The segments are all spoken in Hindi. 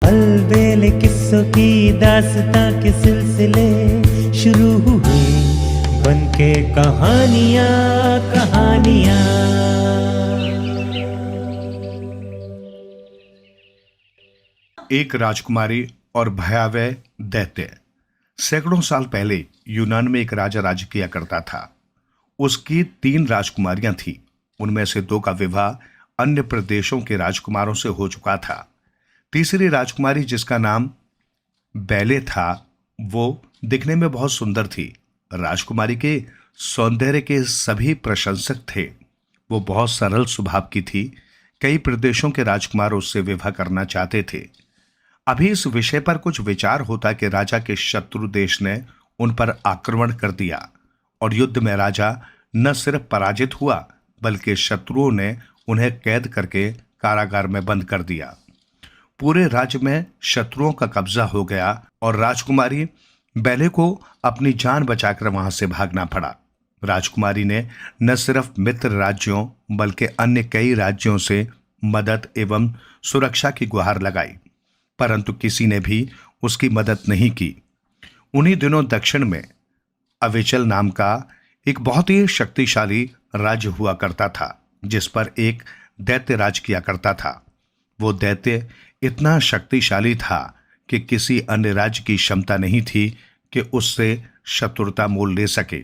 अलबेले किस्सों की दास्तां के सिलसिले शुरू हुए, बनके कहानियां कहानियां। एक राजकुमारी और भयावह दैत्य। सैकड़ों साल पहले यूनान में एक राजा राज्य किया करता था। उसकी 3 राजकुमारियां थीं। उनमें से 2 का विवाह अन्य प्रदेशों के राजकुमारों से हो चुका था। तीसरी राजकुमारी, जिसका नाम बैले था, वो दिखने में बहुत सुंदर थी। राजकुमारी के सौंदर्य के सभी प्रशंसक थे। वो बहुत सरल स्वभाव की थी। कई प्रदेशों के राजकुमार उससे विवाह करना चाहते थे। अभी इस विषय पर कुछ विचार होता कि राजा के शत्रु देश ने उन पर आक्रमण कर दिया और युद्ध में राजा न सिर्फ पराजित हुआ, बल्कि शत्रुओं ने उन्हें कैद करके कारागार में बंद कर दिया। पूरे राज्य में शत्रुओं का कब्जा हो गया और राजकुमारी बैले को अपनी जान बचाकर वहां से भागना पड़ा। राजकुमारी ने न सिर्फ मित्र राज्यों बल्कि अन्य कई राज्यों से मदद एवं सुरक्षा की गुहार लगाई, परंतु किसी ने भी उसकी मदद नहीं की। उन्हीं दिनों दक्षिण में अविचल नाम का एक बहुत ही शक्तिशाली राज्य हुआ करता था, जिस पर एक दैत्य राज किया करता था। वो दैत्य इतना शक्तिशाली था कि किसी अन्य राज्य की क्षमता नहीं थी कि उससे शत्रुता मोल ले सके।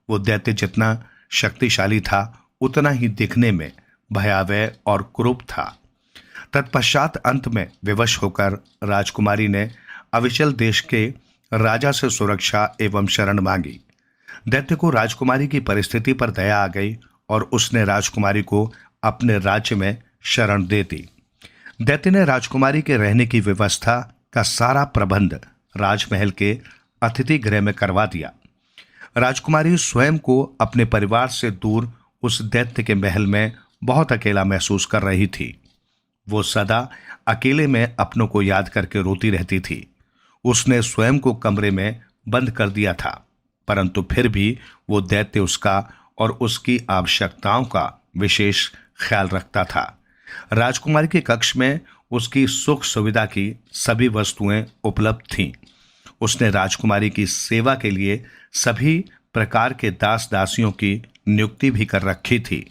वो दैत्य जितना शक्तिशाली था, उतना ही दिखने में भयावह और क्रूर था। तत्पश्चात अंत में विवश होकर राजकुमारी ने अविचल देश के राजा से सुरक्षा एवं शरण मांगी। दैत्य को राजकुमारी की परिस्थिति पर दया आ गई और उसने राजकुमारी को अपने राज्य में शरण दे दी। दैत्य ने राजकुमारी के रहने की व्यवस्था का सारा प्रबंध राजमहल के अतिथि गृह में करवा दिया। राजकुमारी स्वयं को अपने परिवार से दूर उस दैत्य के महल में बहुत अकेला महसूस कर रही थी। वो सदा अकेले में अपनों को याद करके रोती रहती थी। उसने स्वयं को कमरे में बंद कर दिया था, परंतु फिर भी वो दैत्य उसका और उसकी आवश्यकताओं का विशेष ख्याल रखता था। राजकुमारी के कक्ष में उसकी सुख सुविधा की सभी वस्तुएं उपलब्ध थीं। उसने राजकुमारी की सेवा के लिए सभी प्रकार के दास दासियों की नियुक्ति भी कर रखी थी,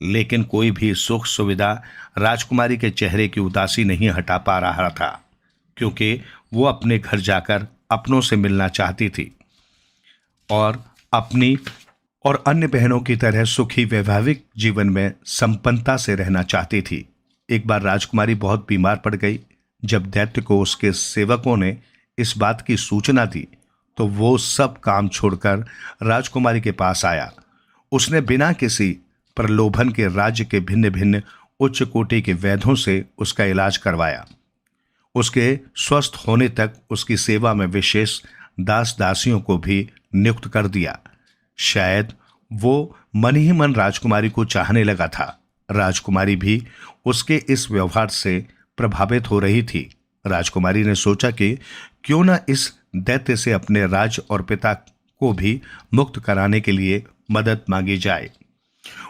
लेकिन कोई भी सुख सुविधा राजकुमारी के चेहरे की उदासी नहीं हटा पा रहा था, क्योंकि वो अपने घर जाकर अपनों से मिलना चाहती थी और अपनी और अन्य बहनों की तरह सुखी वैवाहिक जीवन में संपन्नता से रहना चाहती थी। एक बार राजकुमारी बहुत बीमार पड़ गई। जब दैत्य को उसके सेवकों ने इस बात की सूचना दी, तो वो सब काम छोड़कर राजकुमारी के पास आया। उसने बिना किसी प्रलोभन के राज्य के भिन्न भिन्न उच्च कोटि के वैद्यों से उसका इलाज करवाया। उसके स्वस्थ होने तक उसकी सेवा में विशेष दास दासियों को भी नियुक्त कर दिया। शायद वो मन ही मन राजकुमारी को चाहने लगा था। राजकुमारी भी उसके इस व्यवहार से प्रभावित हो रही थी। राजकुमारी ने सोचा कि क्यों न इस दैत्य से अपने राज और पिता को भी मुक्त कराने के लिए मदद मांगी जाए।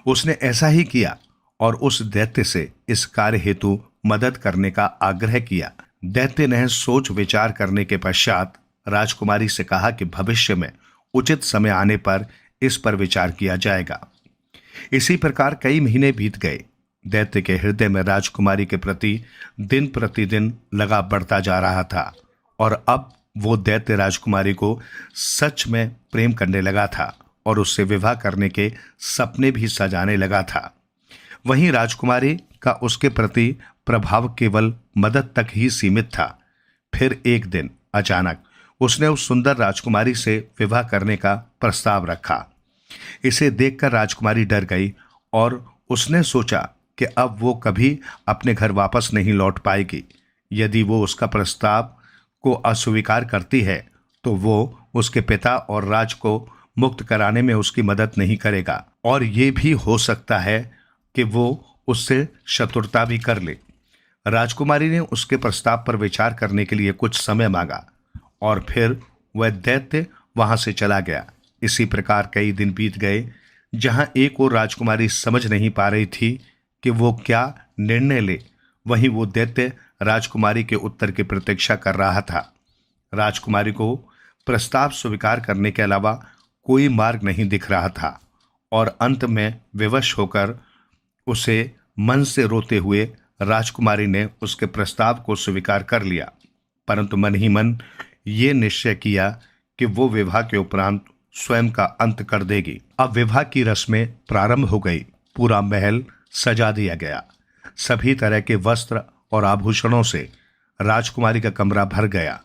उसने ऐसा ही किया और उस दैत्य से इस कार्य हेतु मदद करने का आग्रह किया। दैत्य ने सोच विचार करने के पश्चात राजकुमारी से कहा कि भविष्य में उचित समय आने पर इस पर विचार किया जाएगा। इसी प्रकार कई महीने बीत गए। दैत्य के हृदय में राजकुमारी के प्रति दिन प्रतिदिन लगाव बढ़ता जा रहा था और अब वो दैत्य राजकुमारी को सच में प्रेम करने लगा था और उससे विवाह करने के सपने भी सजाने लगा था। वहीं राजकुमारी का उसके प्रति प्रभाव केवल मदद तक ही सीमित था। फिर एक दिन अचानक उसने उस सुंदर राजकुमारी से विवाह करने का प्रस्ताव रखा। इसे देखकर राजकुमारी डर गई और उसने सोचा कि अब वो कभी अपने घर वापस नहीं लौट पाएगी। यदि वो उसका प्रस्ताव को अस्वीकार करती है तो वो उसके पिता और राज को मुक्त कराने में उसकी मदद नहीं करेगा और ये भी हो सकता है कि वो उससे शत्रुता भी कर ले। राजकुमारी ने उसके प्रस्ताव पर विचार करने के लिए कुछ समय मांगा और फिर वह दैत्य वहां से चला गया। इसी प्रकार कई दिन बीत गए, जहां एक और राजकुमारी समझ नहीं पा रही थी कि वो क्या निर्णय ले, वहीं वो दैत्य राजकुमारी के उत्तर की प्रतीक्षा कर रहा था। राजकुमारी को प्रस्ताव स्वीकार करने के अलावा कोई मार्ग नहीं दिख रहा था और अंत में विवश होकर उसे मन से रोते हुए राजकुमारी ने उसके प्रस्ताव को स्वीकार कर लिया, परंतु मन ही मन ये निश्चय किया कि वो विवाह के उपरांत स्वयं का अंत कर देगी। अब विवाह की रस्में प्रारंभ हो गई। पूरा महल सजा दिया गया। सभी तरह के वस्त्र और आभूषणों से राजकुमारी का कमरा भर गया।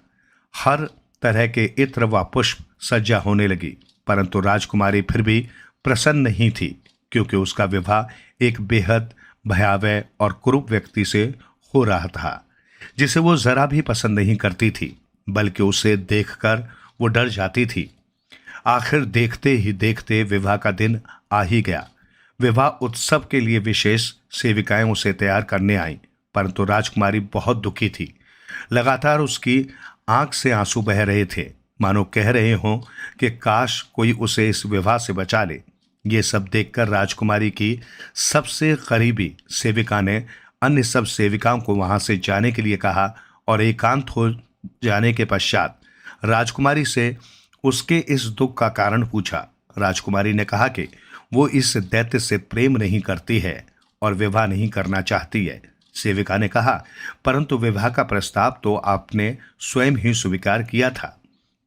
हर तरह के इत्र व पुष्प सज्जा होने लगी, परंतु राजकुमारी फिर भी प्रसन्न नहीं थी, क्योंकि उसका विवाह एक बेहद भयावह और कुरूप व्यक्ति से हो रहा था, जिसे वो जरा भी पसंद नहीं करती थी, बल्कि उसे देखकर वो डर जाती थी। आखिर देखते ही देखते विवाह का दिन आ ही गया। विवाह उत्सव के लिए विशेष सेविकाएं उसे तैयार करने आईं, परंतु राजकुमारी बहुत दुखी थी। लगातार उसकी आंख से आंसू बह रहे थे, मानो कह रहे हों कि काश कोई उसे इस विवाह से बचा ले। ये सब देखकर राजकुमारी की सबसे करीबी सेविका ने अन्य सब सेविकाओं को वहां से जाने के लिए कहा और एकांत हो जाने के पश्चात राजकुमारी से उसके इस दुख का कारण पूछा। राजकुमारी ने कहा कि वो इस दैत्य से प्रेम नहीं करती है और विवाह नहीं करना चाहती है। सेविका ने कहा, परंतु विवाह का प्रस्ताव तो आपने स्वयं ही स्वीकार किया था।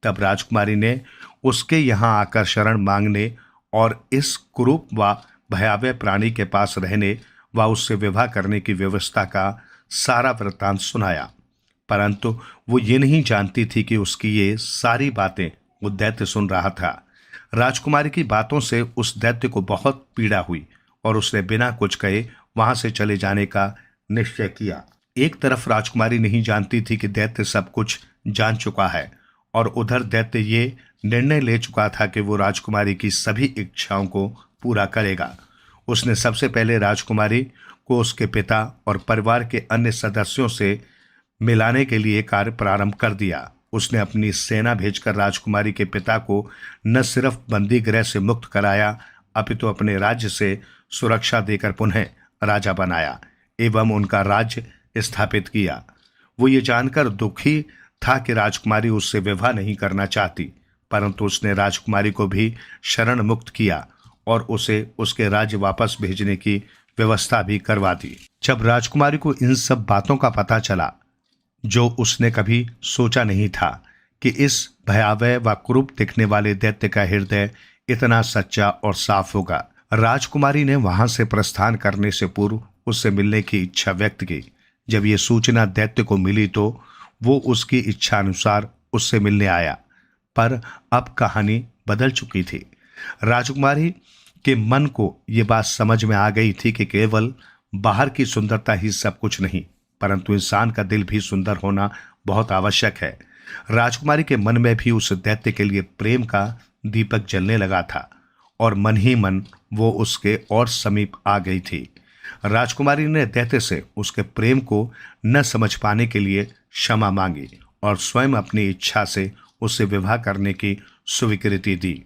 तब राजकुमारी ने उसके यहाँ आकर शरण मांगने और इस कुरूप व भयावह प्राणी के पास रहने व उससे विवाह करने की व्यवस्था का सारा वृत्तांत सुनाया, परंतु वो ये नहीं जानती थी कि उसकी ये सारी बातें वो दैत्य सुन रहा था। राजकुमारी की बातों से उस दैत्य को बहुत पीड़ा हुई और उसने बिना कुछ कहे वहां से चले जाने का निश्चय किया। एक तरफ राजकुमारी नहीं जानती थी कि दैत्य सब कुछ जान चुका है और उधर दैत्य ये निर्णय ले चुका था कि वो राजकुमारी की सभी इच्छाओं को पूरा करेगा। उसने सबसे पहले राजकुमारी को उसके पिता और परिवार के अन्य सदस्यों से मिलाने के लिए कार्य प्रारंभ कर दिया। उसने अपनी सेना भेजकर राजकुमारी के पिता को न सिर्फ बंदी गृह से मुक्त कराया, अपितु अपने राज्य से सुरक्षा देकर पुनः राजा बनाया एवं उनका राज्य स्थापित किया। वो ये जानकर दुखी था कि राजकुमारी उससे विवाह नहीं करना चाहती, परंतु उसने राजकुमारी को भी शरण मुक्त किया और उसे उसके राज्य वापस भेजने की व्यवस्था भी करवा दी। जब राजकुमारी को इन सब बातों का पता चला, जो उसने कभी सोचा नहीं था कि इस भयावह व कुरूप दिखने वाले दैत्य का हृदय इतना सच्चा और साफ होगा, राजकुमारी ने वहां से प्रस्थान करने से पूर्व उससे मिलने की इच्छा व्यक्त की। जब ये सूचना दैत्य को मिली तो वो उसकी इच्छा अनुसार उससे मिलने आया, पर अब कहानी बदल चुकी थी। राजकुमारी के मन को ये बात समझ में आ गई थी कि केवल बाहर की सुंदरता ही सब कुछ नहीं, परंतु इंसान का दिल भी सुंदर होना बहुत आवश्यक है। राजकुमारी के मन में भी उस दैत्य के लिए प्रेम का दीपक जलने लगा था और मन ही मन वो उसके और समीप आ गई थी। राजकुमारी ने दैत्य से उसके प्रेम को न समझ पाने के लिए क्षमा मांगी और स्वयं अपनी इच्छा से उससे विवाह करने की स्वीकृति दी।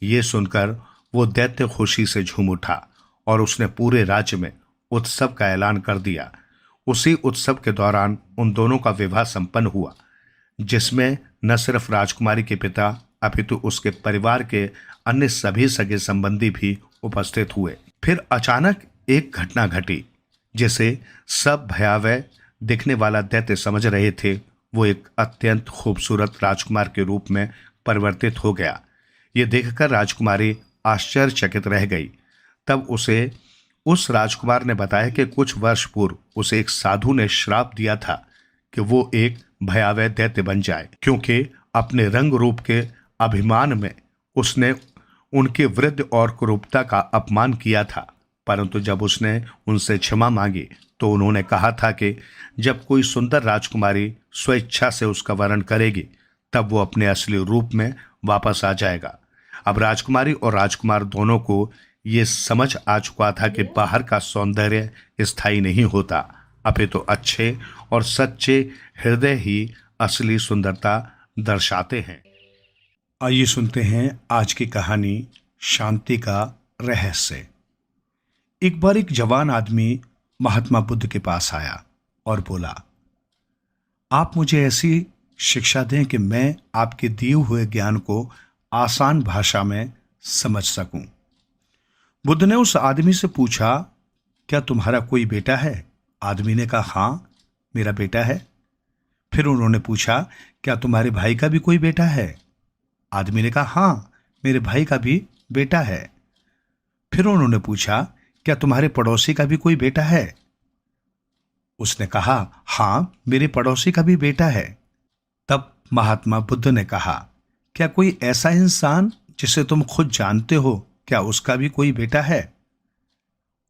ये सुनकर वो दैत्य खुशी से झूम उठा और उसने पूरे राज्य में उत्सव का ऐलान कर दिया। उसी उत्सव के दौरान उन दोनों का विवाह संपन्न हुआ, जिसमें न सिर्फ राजकुमारी के पिता अपितु उसके परिवार के अन्य सभी सगे संबंधी भी उपस्थित हुए। फिर अचानक एक घटना घटी जिसे सब भयावह दिखने वाला दैत्य समझ रहे थे। वो एक अत्यंत खूबसूरत राजकुमार के रूप में परिवर्तित हो गया। ये देखकर राजकुमारी आश्चर्यचकित रह गई। तब उसे उस राजकुमार ने बताया कि कुछ वर्ष पूर्व उसे एक साधु ने श्राप दिया था कि वो एक भयावह दैत्य बन जाए, क्योंकि अपने रंग रूप के अभिमान में उसने उनके वृद्ध और कुरूपता का अपमान किया था। परंतु जब उसने उनसे क्षमा मांगी तो उन्होंने कहा था कि जब कोई सुंदर राजकुमारी स्वेच्छा से उसका वरण करेगी तब वो अपने असली रूप में वापस आ जाएगा। अब राजकुमारी और राजकुमार दोनों को ये समझ आ चुका था कि बाहर का सौंदर्य स्थायी नहीं होता, अपितु अच्छे और सच्चे हृदय ही असली सुंदरता दर्शाते हैं। आइए सुनते हैं आज की कहानी शांति का रहस्य। एक बार एक जवान आदमी महात्मा बुद्ध के पास आया और बोला, आप मुझे ऐसी शिक्षा दें कि मैं आपके दिए हुए ज्ञान को आसान भाषा में समझ सकूं। बुद्ध ने उस आदमी से पूछा, क्या तुम्हारा कोई बेटा है? आदमी ने कहा, हाँ, मेरा बेटा है। फिर उन्होंने पूछा, क्या तुम्हारे भाई का भी कोई बेटा है? आदमी ने कहा, हाँ, मेरे भाई का भी बेटा है। फिर उन्होंने पूछा, क्या तुम्हारे पड़ोसी का भी कोई बेटा है? उसने कहा, हाँ, मेरे पड़ोसी का भी बेटा है। तब महात्मा बुद्ध ने कहा, क्या कोई ऐसा इंसान जिसे तुम खुद जानते हो, क्या उसका भी कोई बेटा है?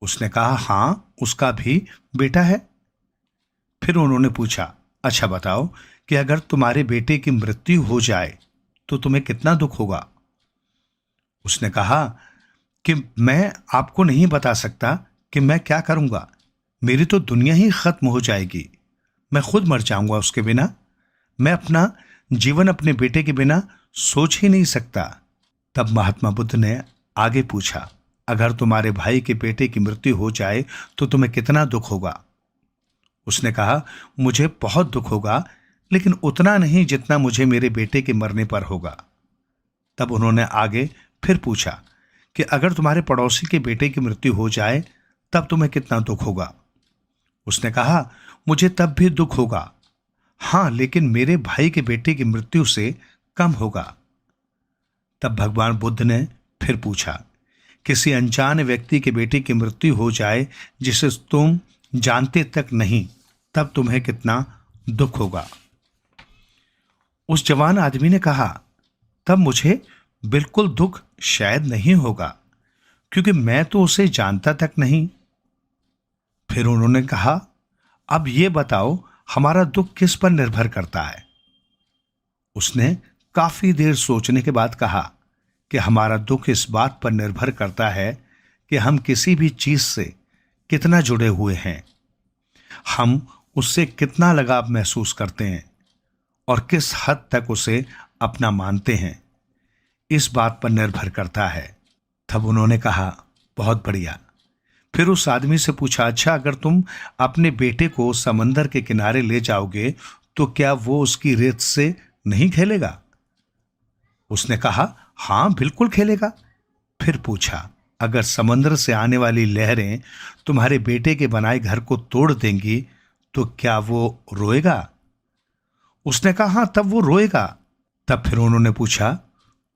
उसने कहा, हाँ, उसका भी बेटा है। फिर उन्होंने पूछा, अच्छा बताओ कि अगर तुम्हारे बेटे की मृत्यु हो जाए तो तुम्हें कितना दुख होगा? उसने कहा कि मैं आपको नहीं बता सकता कि मैं क्या करूंगा। मेरी तो दुनिया ही खत्म हो जाएगी। मैं खुद मर जाऊंगा उसके बिना। मैं अपना जीवन अपने बेटे के बिना सोच ही नहीं सकता। तब महात्मा बुद्ध ने आगे पूछा, अगर तुम्हारे भाई के बेटे की मृत्यु हो जाए तो तुम्हें कितना दुख होगा? उसने कहा, मुझे बहुत दुख होगा, लेकिन उतना नहीं जितना मुझे मेरे बेटे के मरने पर होगा। तब उन्होंने आगे फिर पूछा कि अगर तुम्हारे पड़ोसी के बेटे की मृत्यु हो जाए तब तुम्हें कितना दुख होगा? उसने कहा, मुझे तब भी दुख होगा, हाँ, लेकिन मेरे भाई के बेटे की मृत्यु से कम होगा। तब भगवान बुद्ध ने फिर पूछा, किसी अनजान व्यक्ति के बेटे की मृत्यु हो जाए जिसे तुम जानते तक नहीं, तब तुम्हें कितना दुख होगा? उस जवान आदमी ने कहा, तब मुझे बिल्कुल दुख शायद नहीं होगा, क्योंकि मैं तो उसे जानता तक नहीं। फिर उन्होंने कहा, अब ये बताओ हमारा दुख किस पर निर्भर करता है? उसने काफी देर सोचने के बाद कहा कि हमारा दुख इस बात पर निर्भर करता है कि हम किसी भी चीज से कितना जुड़े हुए हैं, हम उससे कितना लगाव महसूस करते हैं और किस हद तक उसे अपना मानते हैं, इस बात पर निर्भर करता है। तब उन्होंने कहा, बहुत बढ़िया। फिर उस आदमी से पूछा, अच्छा, अगर तुम अपने बेटे को समंदर के किनारे ले जाओगे तो क्या वो उसकी रेत से नहीं खेलेगा? उसने कहा, हाँ, बिल्कुल खेलेगा। फिर पूछा, अगर समंदर से आने वाली लहरें तुम्हारे बेटे के बनाए घर को तोड़ देंगी तो क्या वो रोएगा? उसने कहा, हाँ, तब वो रोएगा। तब फिर उन्होंने पूछा,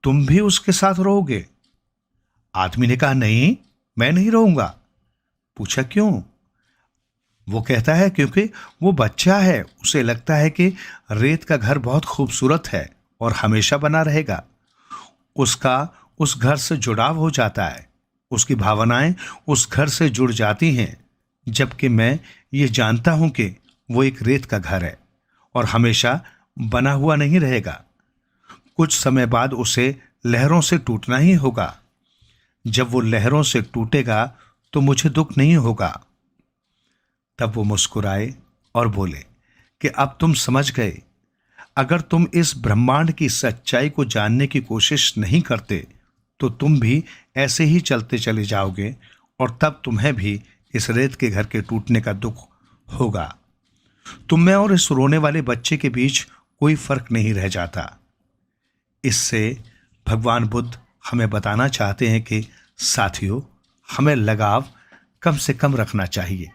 तुम भी उसके साथ रोओगे? आदमी ने कहा, नहीं, मैं नहीं रोऊंगा। पूछा, क्यों? वो कहता है, क्योंकि वो बच्चा है, उसे लगता है कि रेत का घर बहुत खूबसूरत है और हमेशा बना रहेगा। उसका उस घर से जुड़ाव हो जाता है, उसकी भावनाएं उस घर से जुड़ जाती हैं, जबकि मैं ये जानता हूं कि वो एक रेत का घर है और हमेशा बना हुआ नहीं रहेगा। कुछ समय बाद उसे लहरों से टूटना ही होगा। जब वो लहरों से टूटेगा तो मुझे दुख नहीं होगा। तब वो मुस्कुराए और बोले कि अब तुम समझ गए। अगर तुम इस ब्रह्मांड की सच्चाई को जानने की कोशिश नहीं करते तो तुम भी ऐसे ही चलते चले जाओगे और तब तुम्हें भी इस रेत के घर के टूटने का दुख होगा। तुम में और इस रोने वाले बच्चे के बीच कोई फर्क नहीं रह जाता। इससे भगवान बुद्ध हमें बताना चाहते हैं कि साथियों, हमें लगाव कम से कम रखना चाहिए,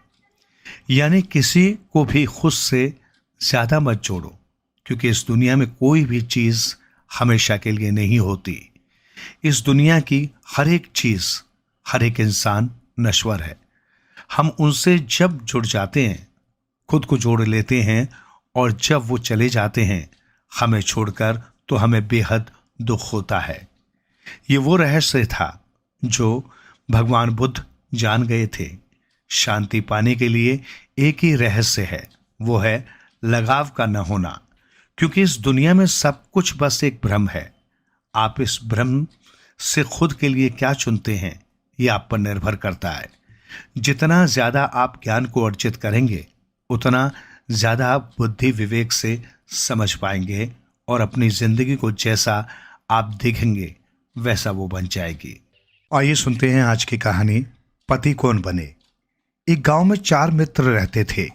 यानी किसी को भी खुद से ज्यादा मत जोड़ो, क्योंकि इस दुनिया में कोई भी चीज हमेशा के लिए नहीं होती। इस दुनिया की हर एक चीज, हर एक इंसान नश्वर है। हम उनसे जब जुड़ जाते हैं, खुद को जोड़ लेते हैं, और जब वो चले जाते हैं हमें छोड़कर, तो हमें बेहद दुख होता है। ये वो रहस्य था जो भगवान बुद्ध जान गए थे। शांति पाने के लिए एक ही रहस्य है, वो है लगाव का न होना, क्योंकि इस दुनिया में सब कुछ बस एक भ्रम है। आप इस भ्रम से खुद के लिए क्या चुनते हैं, ये आप पर निर्भर करता है। जितना ज्यादा आप ज्ञान को अर्जित करेंगे, उतना ज्यादा आप बुद्धि विवेक से समझ पाएंगे और अपनी जिंदगी को जैसा आप देखेंगे वैसा वो बन जाएगी। आइए सुनते हैं आज की कहानी, पति कौन बने। एक गांव में 4 मित्र रहते थे।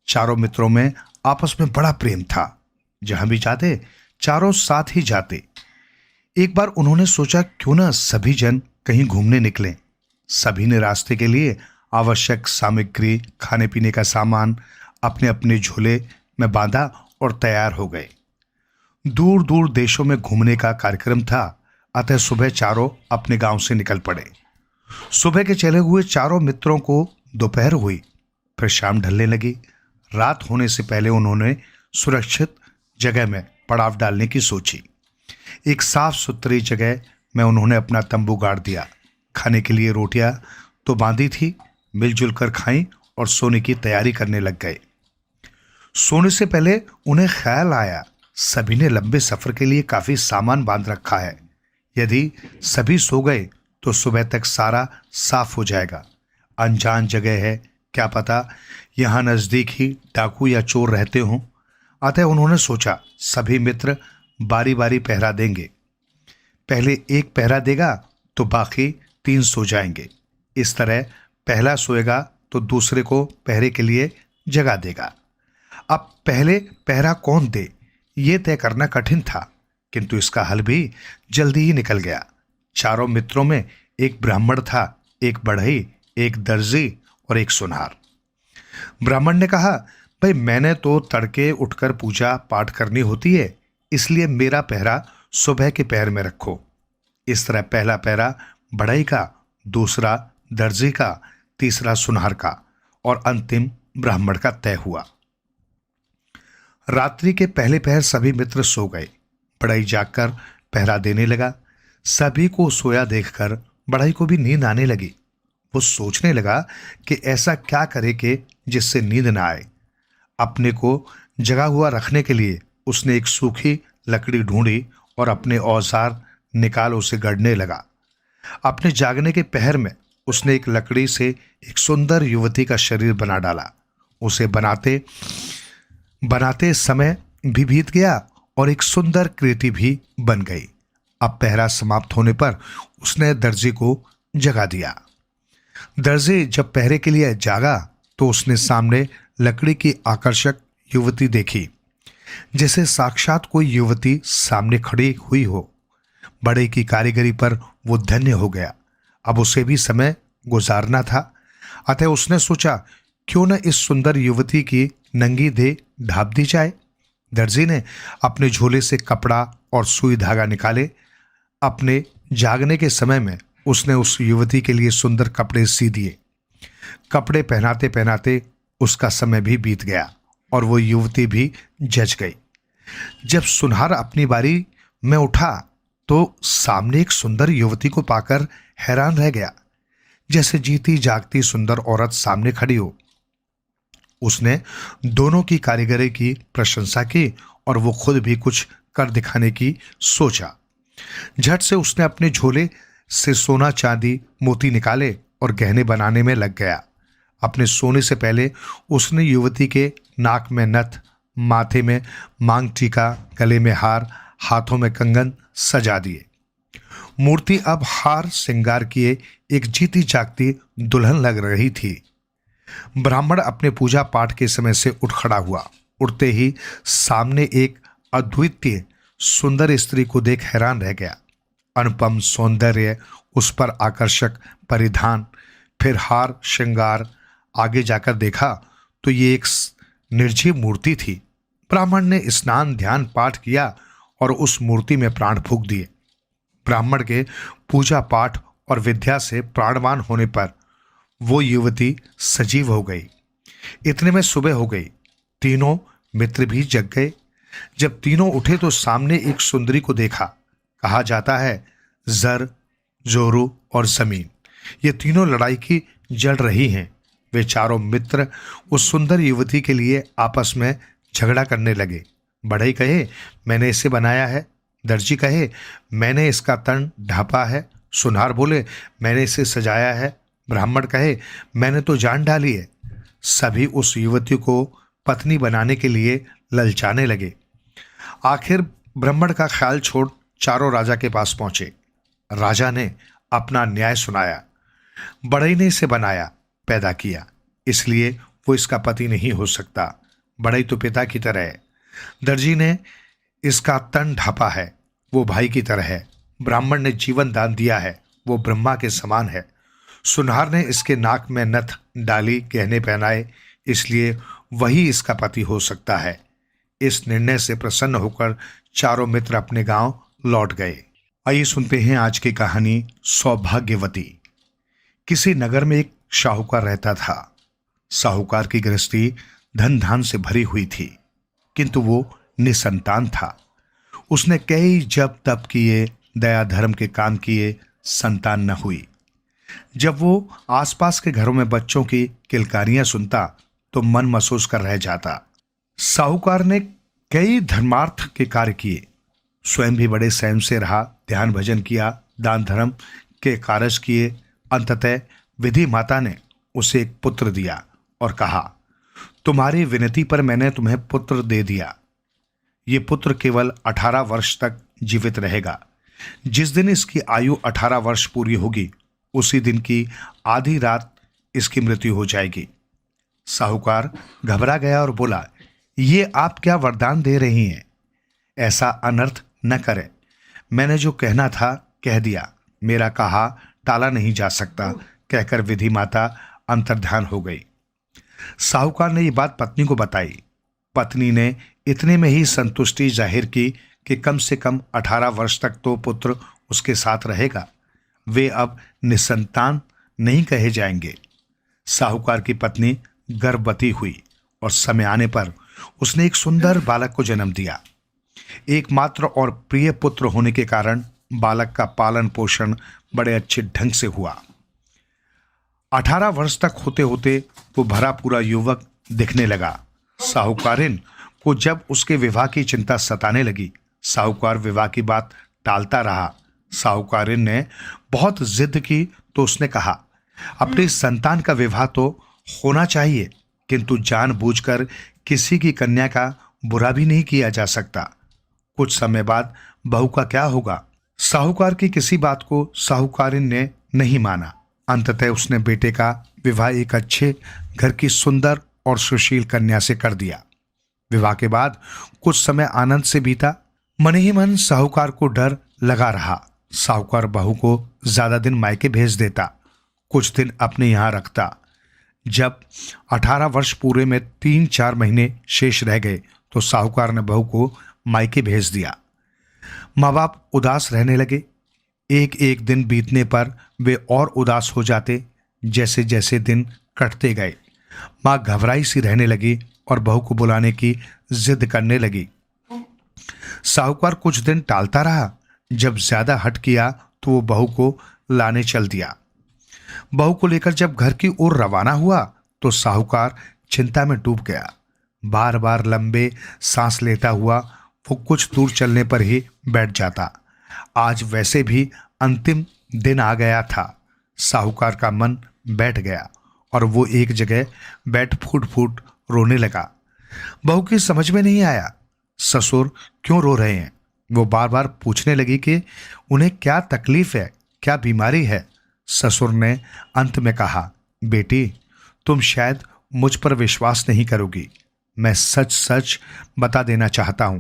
चारों मित्रों में आपस में बड़ा प्रेम था। जहां भी जाते चारों साथ ही जाते। एक बार उन्होंने सोचा क्यों ना सभी जन कहीं घूमने निकलें। सभी ने रास्ते के लिए आवश्यक सामग्री, खाने पीने का सामान अपने अपने झोले में बांधा और तैयार हो गए। दूर दूर देशों में घूमने का कार्यक्रम था, अतः सुबह चारों अपने गांव से निकल पड़े। सुबह के चले हुए चारों मित्रों को दोपहर हुई, फिर शाम ढलने लगी। रात होने से पहले उन्होंने सुरक्षित जगह में पड़ाव डालने की सोची। एक साफ सुथरी जगह में उन्होंने अपना तंबू गाड़ दिया। खाने के लिए रोटियां तो बांधी थी, मिलजुल कर खाई और सोने की तैयारी करने लग गए। सोने से पहले उन्हें ख्याल आया सभी ने लंबे सफर के लिए काफी सामान बांध रखा है। यदि सभी सो गए तो सुबह तक सारा साफ हो जाएगा। अनजान जगह है, क्या पता यहां नजदीक ही डाकू या चोर रहते हों। अतः उन्होंने सोचा सभी मित्र बारी बारी पहरा देंगे। पहले एक पहरा देगा तो बाकी 3 सो जाएंगे। इस तरह पहला सोएगा तो दूसरे को पहरे के लिए जगा देगा। अब पहले पहरा कौन दे ये तय करना कठिन था, किंतु इसका हल भी जल्दी ही निकल गया। चारों मित्रों में एक ब्राह्मण था, एक बढ़ई, एक दर्जी और एक सुनार। ब्राह्मण ने कहा, भाई मैंने तो तड़के उठकर पूजा पाठ करनी होती है, इसलिए मेरा पहरा सुबह के पहर में रखो। इस तरह पहला पहरा बढ़ई का, दूसरा दर्जी का, तीसरा सुनार का और अंतिम ब्राह्मण का तय हुआ। रात्रि के पहले पहर सभी मित्र सो गए। बढ़ई जागकर पहरा देने लगा। सभी को सोया देखकर बढ़ई को भी नींद आने लगी। वो सोचने लगा कि ऐसा क्या करे कि जिससे नींद ना आए। अपने को जगा हुआ रखने के लिए उसने एक सूखी लकड़ी ढूंढी और अपने औजार निकाल उसे गढ़ने लगा। अपने जागने के पहर में उसने एक लकड़ी से एक सुंदर युवती का शरीर बना डाला। उसे बनाते बनाते समय भी बीत गया और एक सुंदर कृति भी बन गई। अब पहरा समाप्त होने पर उसने दर्जी को जगा दिया। दर्जी जब पहरे के लिए जागा तो उसने सामने लकड़ी की आकर्षक युवती देखी, जैसे साक्षात कोई युवती सामने खड़ी हुई हो। बड़े की कारीगरी पर वो धन्य हो गया। अब उसे भी समय गुजारना था, अतः उसने सोचा क्यों न इस सुंदर युवती की नंगी देह ढाप दी जाए। दर्जी ने अपने झोले से कपड़ा और सुई धागा निकाले। अपने जागने के समय में उसने उस युवती के लिए सुंदर कपड़े सी दिए। कपड़े पहनाते पहनाते उसका समय भी बीत गया और वो युवती भी जच गई। जब सुनहर अपनी बारी में उठा तो सामने एक सुंदर युवती को पाकर हैरान रह गया, जैसे जीती जागती सुंदर औरत सामने खड़ी हो। उसने दोनों की कारीगरी की प्रशंसा की और वो खुद भी कुछ कर दिखाने की सोचा। झट से उसने अपने झोले से सोना चांदी मोती निकाले और गहने बनाने में लग गया। अपने सोने से पहले उसने युवती के नाक में नथ, माथे में मांग टीका, गले में हार, हाथों में कंगन सजा दिए। मूर्ति अब हार श्रृंगार किए एक जीती जागती दुल्हन लग रही थी। ब्राह्मण अपने पूजा पाठ के समय से उठ खड़ा हुआ। उठते ही सामने एक अद्वितीय सुंदर स्त्री को देख हैरान रह गया। अनुपम सौंदर्य, उस पर आकर्षक परिधान, फिर हार श्रृंगार। आगे जाकर देखा तो ये एक निर्जीव मूर्ति थी। ब्राह्मण ने स्नान ध्यान पाठ किया और उस मूर्ति में प्राण फूंक दिए। ब्राह्मण के पूजा पाठ और विद्या से प्राणवान होने पर वो युवती सजीव हो गई। इतने में सुबह हो गई। तीनों मित्र भी जग गए। जब तीनों उठे तो सामने एक सुंदरी को देखा। कहा जाता है जर, जोरू और जमीन, ये तीनों लड़ाई की जल रही हैं। वे चारों मित्र उस सुंदर युवती के लिए आपस में झगड़ा करने लगे। बढ़ई कहे मैंने इसे बनाया है, दर्जी कहे मैंने इसका तन ढापा है, सुनार बोले मैंने इसे सजाया है, ब्राह्मण कहे मैंने तो जान डाली है। सभी उस युवती को पत्नी बनाने के लिए ललचाने लगे। आखिर ब्राह्मण का ख्याल छोड़ चारों राजा के पास पहुंचे। राजा ने अपना न्याय सुनाया। बढ़ई ने इसे बनाया, पैदा किया, इसलिए वो इसका पति नहीं हो सकता। बड़ाई तो पिता की तरह है। दर्जी ने इसका तन ढापा है, वो भाई की तरह है। ब्राह्मण ने जीवन दान दिया है, वो ब्रह्मा के समान है। सुनार ने इसके नाक में नथ डाली, गहने पहनाए, इसलिए वही इसका पति हो सकता है। इस निर्णय से प्रसन्न होकर चारों मित्र अपने गांव लौट गए। आइए सुनते हैं आज की कहानी सौभाग्यवती। किसी नगर में एक साहूकार रहता था। साहूकार की गृहस्थी धन धान से भरी हुई थी, किंतु वो निसंतान था। उसने कई जप तप किए, दया धर्म के काम किए, संतान न हुई। जब वो आसपास के घरों में बच्चों की किलकारियां सुनता तो मन महसूस कर रह जाता। साहूकार ने कई धर्मार्थ के कार्य किए, स्वयं भी बड़े संयम से रहा, ध्यान भजन किया, दान धर्म के कार्य किए। अंततः विधि माता ने उसे एक पुत्र दिया और कहा, तुम्हारी विनती पर मैंने तुम्हें पुत्र दे दिया। ये पुत्र केवल 18 वर्ष तक जीवित रहेगा। जिस दिन इसकी आयु 18 वर्ष पूरी होगी, उसी दिन की आधी रात इसकी मृत्यु हो जाएगी। साहूकार घबरा गया और बोला, ये आप क्या वरदान दे रही हैं? ऐसा अनर्थ न करें। मैंने जो कहना था कह दिया, मेरा कहा टाला नहीं जा सकता, कहकर विधि माता अंतर्ध्यान हो गई। साहूकार ने ये बात पत्नी को बताई। पत्नी ने इतने में ही संतुष्टि जाहिर की कि कम से कम 18 वर्ष तक तो पुत्र उसके साथ रहेगा। वे अब निसंतान नहीं कहे जाएंगे। साहूकार की पत्नी गर्भवती हुई और समय आने पर उसने एक सुंदर बालक को जन्म दिया। एकमात्र और प्रिय पुत्र होने के कारण बालक का पालन पोषण बड़े अच्छे ढंग से हुआ। 18 वर्ष तक होते होते वो भरा पूरा युवक दिखने लगा। साहूकारिन को जब उसके विवाह की चिंता सताने लगी, साहूकार विवाह की बात टालता रहा। साहूकारिन ने बहुत जिद की तो उसने कहा, अपनी संतान का विवाह तो होना चाहिए, किंतु जानबूझकर किसी की कन्या का बुरा भी नहीं किया जा सकता। कुछ समय बाद बहू का क्या होगा? साहूकार की किसी बात को साहूकारिन ने नहीं माना। अंततः उसने बेटे का विवाह एक अच्छे घर की सुंदर और सुशील कन्या से कर दिया। विवाह के बाद कुछ समय आनंद से बीता। मन ही मन साहूकार को डर लगा रहा। साहूकार बहू को ज्यादा दिन मायके भेज देता, कुछ दिन अपने यहां रखता। जब 18 वर्ष पूरे में 3-4 महीने शेष रह गए तो साहूकार ने बहू को मायके भेज दिया। माँ बाप उदास रहने लगे। एक एक दिन बीतने पर वे और उदास हो जाते। जैसे जैसे दिन कटते गए, माँ घबराई सी रहने लगी और बहू को बुलाने की जिद करने लगी। साहूकार कुछ दिन टालता रहा। जब ज्यादा हट किया तो वो बहू को लाने चल दिया। बहू को लेकर जब घर की ओर रवाना हुआ तो साहूकार चिंता में डूब गया। बार बार लंबे सांस लेता हुआ वो कुछ दूर चलने पर ही बैठ जाता। आज वैसे भी अंतिम दिन आ गया था। साहूकार का मन बैठ गया और वो एक जगह बैठ फूट फूट रोने लगा। बहू की समझ में नहीं आया, ससुर क्यों रो रहे हैं। वो बार बार पूछने लगी कि उन्हें क्या तकलीफ है, क्या बीमारी है। ससुर ने अंत में कहा, बेटी तुम शायद मुझ पर विश्वास नहीं करोगी, मैं सच सच बता देना चाहता हूं।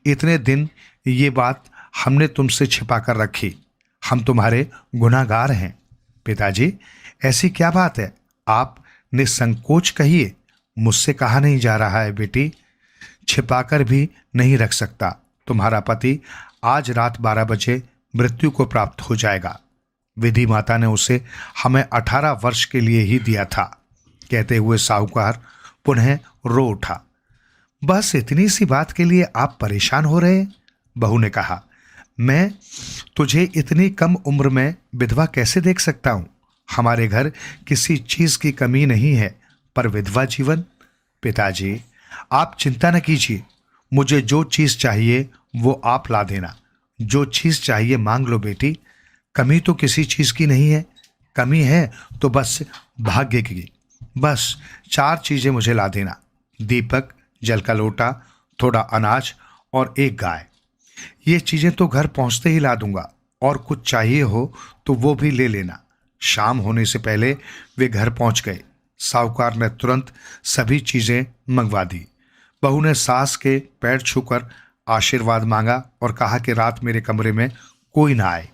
इतने दिन ये बात हमने तुमसे छिपा कर रखी। हम तुम्हारे गुनाहगार हैं। पिताजी ऐसी क्या बात है, आप निसंकोच कहिए, मुझसे कहा नहीं जा रहा है। बेटी छिपाकर भी नहीं रख सकता। तुम्हारा पति आज रात 12 बजे मृत्यु को प्राप्त हो जाएगा। विधि माता ने उसे हमें 18 वर्ष के लिए ही दिया था। कहते हुए साहूकार पुनः रो उठा। बस इतनी सी बात के लिए आप परेशान हो रहे? बहू ने कहा, मैं तुझे इतनी कम उम्र में विधवा कैसे देख सकता हूं। हमारे घर किसी चीज की कमी नहीं है, पर विधवा जीवन। पिताजी आप चिंता न कीजिए, मुझे जो चीज चाहिए वो आप ला देना। जो चीज चाहिए मांग लो बेटी, कमी तो किसी चीज की नहीं है। कमी है तो बस भाग्य की। बस 4 चीजें मुझे ला देना, दीपक, जल का लोटा, थोड़ा अनाज और एक गाय। ये चीजें तो घर पहुंचते ही ला दूंगा, और कुछ चाहिए हो तो वो भी ले लेना। शाम होने से पहले वे घर पहुंच गए। साहूकार ने तुरंत सभी चीजें मंगवा दी। बहू ने सास के पैर छूकर आशीर्वाद मांगा और कहा कि रात मेरे कमरे में कोई ना आए।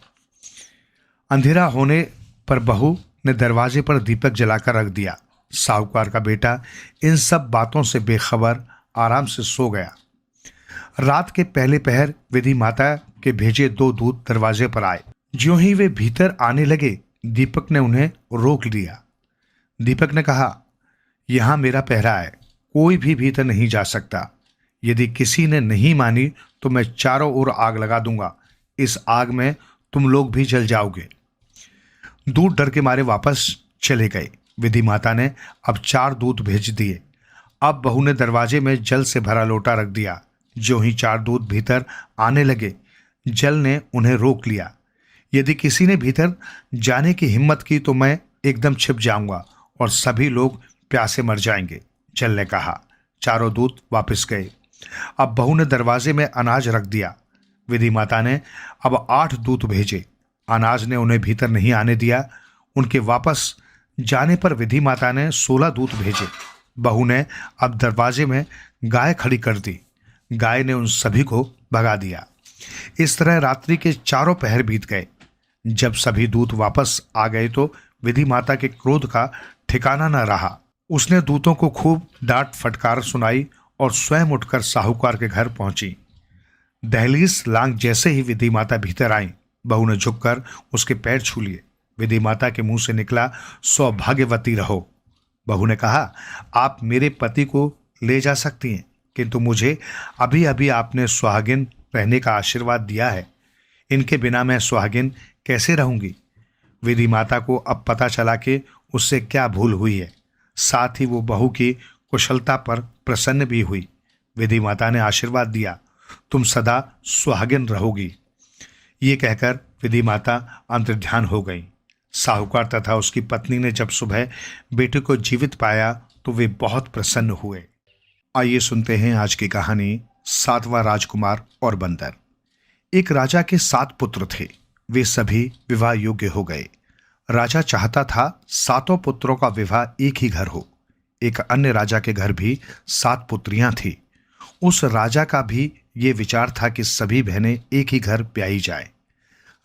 अंधेरा होने पर बहू ने दरवाजे पर दीपक जलाकर रख दिया। साहूकार का बेटा इन सब बातों से बेखबर आराम से सो गया। रात के पहले पहर विधि माता के भेजे 2 दूत दरवाजे पर आए। ज्यों ही वे भीतर आने लगे, दीपक ने उन्हें रोक लिया। दीपक ने कहा, यहां मेरा पहरा है, कोई भी भीतर नहीं जा सकता। यदि किसी ने नहीं मानी तो मैं चारों ओर आग लगा दूंगा। इस आग में तुम लोग भी जल जाओगे। दूत डर के मारे वापस चले गए। विधि माता ने अब 4 दूत भेज दिए। अब बहू ने दरवाजे में जल से भरा लोटा रख दिया। जो ही 4 दूत भीतर आने लगे, जल ने उन्हें रोक लिया। यदि किसी ने भीतर जाने की हिम्मत की तो मैं एकदम छिप जाऊंगा और सभी लोग प्यासे मर जाएंगे, जल ने कहा। चारों दूत वापस गए। अब बहू ने दरवाजे में अनाज रख दिया। विधि माता ने अब 8 दूत भेजे। अनाज ने उन्हें भीतर नहीं आने दिया। उनके वापस जाने पर विधि माता ने 16 दूत भेजे। बहू ने अब दरवाजे में गाय खड़ी कर दी। गाय ने उन सभी को भगा दिया। इस तरह रात्रि के चारों पहर बीत गए। जब सभी दूत वापस आ गए तो विधि माता के क्रोध का ठिकाना न रहा। उसने दूतों को खूब डांट फटकार सुनाई और स्वयं उठकर साहूकार के घर पहुंची। दहलीज लांग जैसे ही विधि माता भीतर आई, बहू ने झुककर उसके पैर छू लिए। विधि माता के मुंह से निकला, सौभाग्यवती रहो। बहू ने कहा, आप मेरे पति को ले जा सकती हैं, किंतु मुझे अभी अभी आपने सुहागिन रहने का आशीर्वाद दिया है। इनके बिना मैं सुहागिन कैसे रहूंगी। विधि माता को अब पता चला कि उससे क्या भूल हुई है। साथ ही वो बहू की कुशलता पर प्रसन्न भी हुई। विधि माता ने आशीर्वाद दिया, तुम सदा सुहागिन रहोगी। ये कहकर विधि माता अंतर्ध्यान हो गई। साहूकार तथा उसकी पत्नी ने जब सुबह बेटे को जीवित पाया तो वे बहुत प्रसन्न हुए। आइए सुनते हैं आज की कहानी, 7वां राजकुमार और बंदर। एक राजा के 7 पुत्र थे। वे सभी विवाह योग्य हो गए। राजा चाहता था 7 पुत्रों का विवाह एक ही घर हो। एक अन्य राजा के घर भी 7 पुत्रियां थी। उस राजा का भी ये विचार था कि सभी बहनें एक ही घर ब्याही जाए।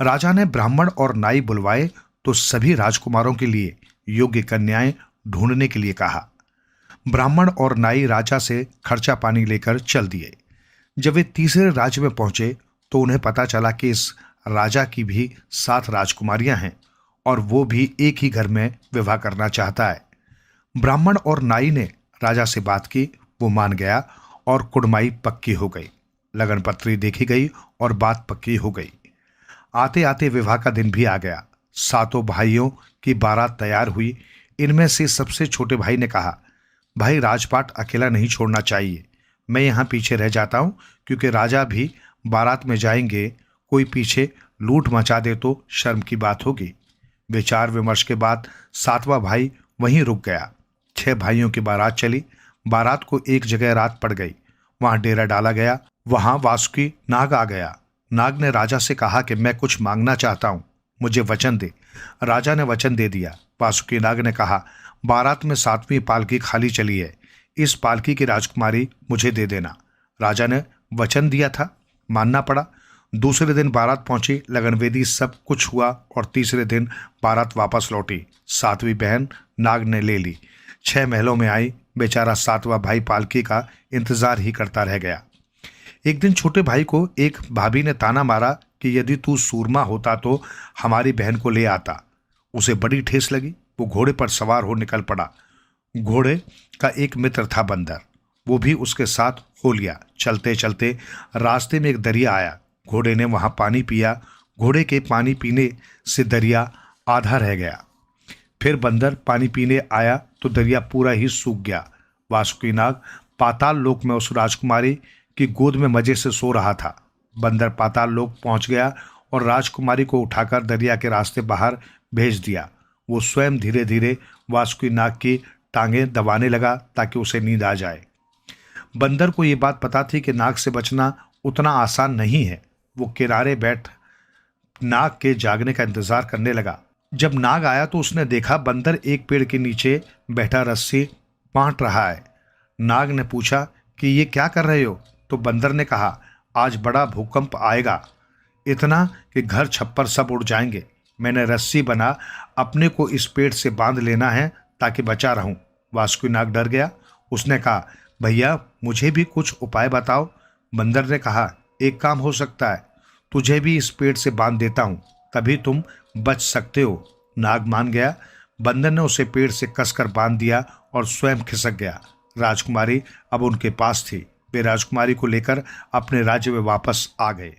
राजा ने ब्राह्मण और नाई बुलवाए तो सभी राजकुमारों के लिए योग्य कन्याएं ढूंढने के लिए कहा। ब्राह्मण और नाई राजा से खर्चा पानी लेकर चल दिए। जब वे तीसरे राज्य में पहुंचे तो उन्हें पता चला कि इस राजा की भी 7 राजकुमारियां हैं और वो भी एक ही घर में विवाह करना चाहता है। ब्राह्मण और नाई ने राजा से बात की। वो मान गया और कुड़माई पक्की हो गई। लगन पत्री देखी गई और बात पक्की हो गई। आते आते विवाह का दिन भी आ गया। 7 भाइयों की बारात तैयार हुई। इनमें से सबसे छोटे भाई ने कहा, भाई राजपाट अकेला नहीं छोड़ना चाहिए। मैं यहाँ पीछे रह जाता हूँ, क्योंकि राजा भी बारात में जाएंगे। कोई पीछे लूट मचा दे तो शर्म की बात होगी। विचार विमर्श के बाद 7वां भाई वहीं रुक गया। 6 भाइयों की बारात चली। बारात को एक जगह रात पड़ गई। वहां डेरा डाला गया। वहां वासुकी नाग आ गया। नाग ने राजा से कहा कि मैं कुछ मांगना चाहता हूं, मुझे वचन दे। राजा ने वचन दे दिया। वासुकी नाग ने कहा, बारात में 7वीं पालकी खाली चली है, इस पालकी की राजकुमारी मुझे दे देना। राजा ने वचन दिया था, मानना पड़ा। दूसरे दिन बारात पहुंची, लगन वेदी सब कुछ हुआ और तीसरे दिन बारात वापस लौटी। 7वीं बहन नाग ने ले ली। 6 महलों में आई। बेचारा 7वां भाई पालकी का इंतजार ही करता रह गया। एक दिन छोटे भाई को एक भाभी ने ताना मारा कि यदि तू सूरमा होता तो हमारी बहन को ले आता। उसे बड़ी ठेस लगी। वो घोड़े पर सवार हो निकल पड़ा। घोड़े का एक मित्र था बंदर, वो भी उसके साथ हो लिया। चलते चलते रास्ते में एक दरिया आया। घोड़े ने वहां पानी पिया। घोड़े के पानी पीने से दरिया आधा रह गया। फिर बंदर पानी पीने आया तो दरिया पूरा ही सूख गया। वासुकी नाग पाताल लोक में उस राजकुमारी की गोद में मजे से सो रहा था। बंदर पाताल लोक पहुंच गया और राजकुमारी को उठाकर दरिया के रास्ते बाहर भेज दिया। वो स्वयं धीरे धीरे वासुकी नाग की टांगें दबाने लगा ताकि उसे नींद आ जाए। बंदर को ये बात पता थी कि नाग से बचना उतना आसान नहीं है। वो किनारे बैठ नाग के जागने का इंतजार करने लगा। जब नाग आया तो उसने देखा बंदर एक पेड़ के नीचे बैठा रस्सी बांट रहा है। नाग ने पूछा कि ये क्या कर रहे हो? तो बंदर ने कहा, आज बड़ा भूकंप आएगा, इतना कि घर छप्पर सब उड़ जाएंगे। मैंने रस्सी बना अपने को इस पेड़ से बांध लेना है ताकि बचा रहूं। वासुकीनाग डर गया। उसने कहा, भैया मुझे भी कुछ उपाय बताओ। बंदर ने कहा, एक काम हो सकता है, तुझे भी इस पेड़ से बांध देता हूं, तभी तुम बच सकते हो। नाग मान गया। बंदर ने उसे पेड़ से कसकर बांध दिया और स्वयं खिसक गया। राजकुमारी अब उनके पास थी। वे राजकुमारी को लेकर अपने राज्य में वापस आ गए।